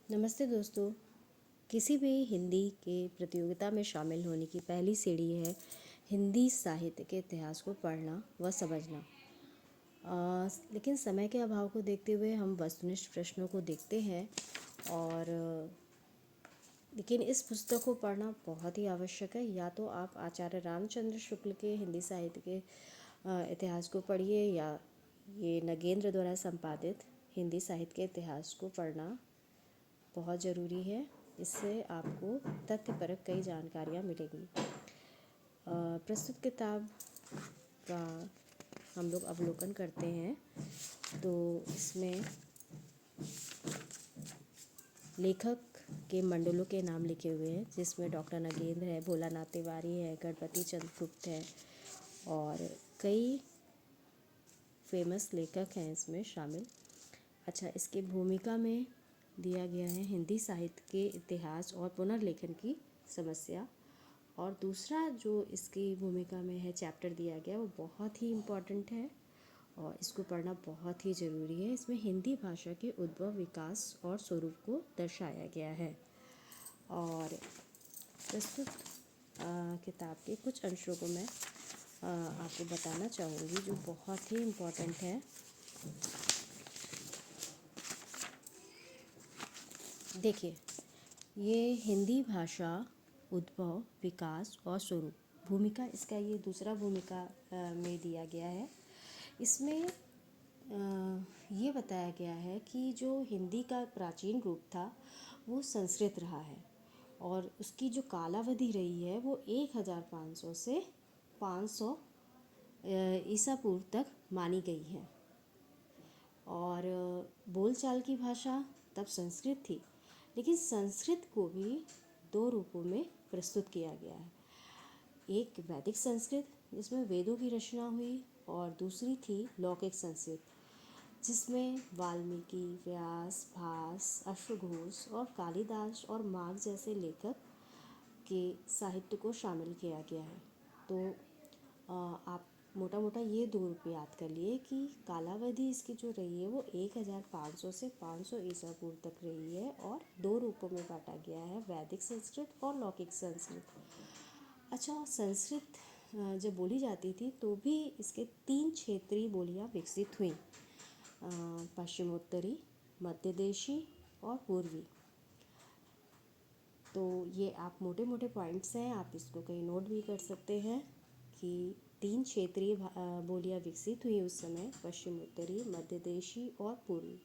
नमस्ते दोस्तों। किसी भी हिंदी के प्रतियोगिता में शामिल होने की पहली सीढ़ी है हिंदी साहित्य के इतिहास को पढ़ना व समझना। लेकिन समय के अभाव को देखते हुए हम वस्तुनिष्ठ प्रश्नों को देखते हैं और लेकिन इस पुस्तक को पढ़ना बहुत ही आवश्यक है। या तो आप आचार्य रामचंद्र शुक्ल के हिंदी साहित्य के इतिहास को पढ़िए या ये नगेंद्र द्वारा संपादित हिंदी साहित्य के इतिहास को पढ़ना बहुत ज़रूरी है। इससे आपको तथ्यपरक कई जानकारियाँ मिलेंगी। प्रस्तुत किताब का हम लोग अवलोकन करते हैं तो इसमें लेखक के मंडलों के नाम लिखे हुए हैं, जिसमें डॉक्टर नगेंद्र है, भोलानाथ तिवारी है, गणपति चंद्रगुप्त है और कई फेमस लेखक हैं इसमें शामिल। अच्छा, इसकी भूमिका में दिया गया है हिंदी साहित्य के इतिहास और पुनर्लेखन की समस्या। और दूसरा जो इसकी भूमिका में है चैप्टर दिया गया वो बहुत ही इम्पॉर्टेंट है और इसको पढ़ना बहुत ही ज़रूरी है। इसमें हिंदी भाषा के उद्भव, विकास और स्वरूप को दर्शाया गया है। और प्रस्तुत किताब के कुछ अंशों को मैं आपको बताना चाहूँगी जो बहुत ही इम्पॉर्टेंट है। देखिए, ये हिंदी भाषा उद्भव, विकास और स्वरूप भूमिका, इसका ये दूसरा भूमिका में दिया गया है। इसमें ये बताया गया है कि जो हिंदी का प्राचीन रूप था वो संस्कृत रहा है और उसकी जो कालावधि रही है वो 1500 से 500 ईसा पूर्व तक मानी गई है। और बोलचाल की भाषा तब संस्कृत थी, लेकिन संस्कृत को भी दो रूपों में प्रस्तुत किया गया है। एक वैदिक संस्कृत जिसमें वेदों की रचना हुई और दूसरी थी लौकिक संस्कृत जिसमें वाल्मीकि, व्यास, भास, अश्वघोष और कालिदास और मार्ग जैसे लेखक के साहित्य को शामिल किया गया है। तो आप मोटा मोटा ये दो रूप याद कर लिए कि कालावधि इसकी जो रही है वो 1500 से 500 ईसा पूर्व तक रही है और दो रूपों में बांटा गया है, वैदिक संस्कृत और लौकिक संस्कृत। अच्छा, संस्कृत जब बोली जाती थी तो भी इसके 3 क्षेत्रीय बोलियां विकसित हुई, पश्चिमोत्तरी, मध्य देशी और पूर्वी। तो ये आप मोटे मोटे पॉइंट्स हैं, आप इसको कहीं नोट भी कर सकते हैं कि 3 क्षेत्रीय बोलियां विकसित हुई उस समय, पश्चिमोत्तरी, मध्य देशी और पूर्वी।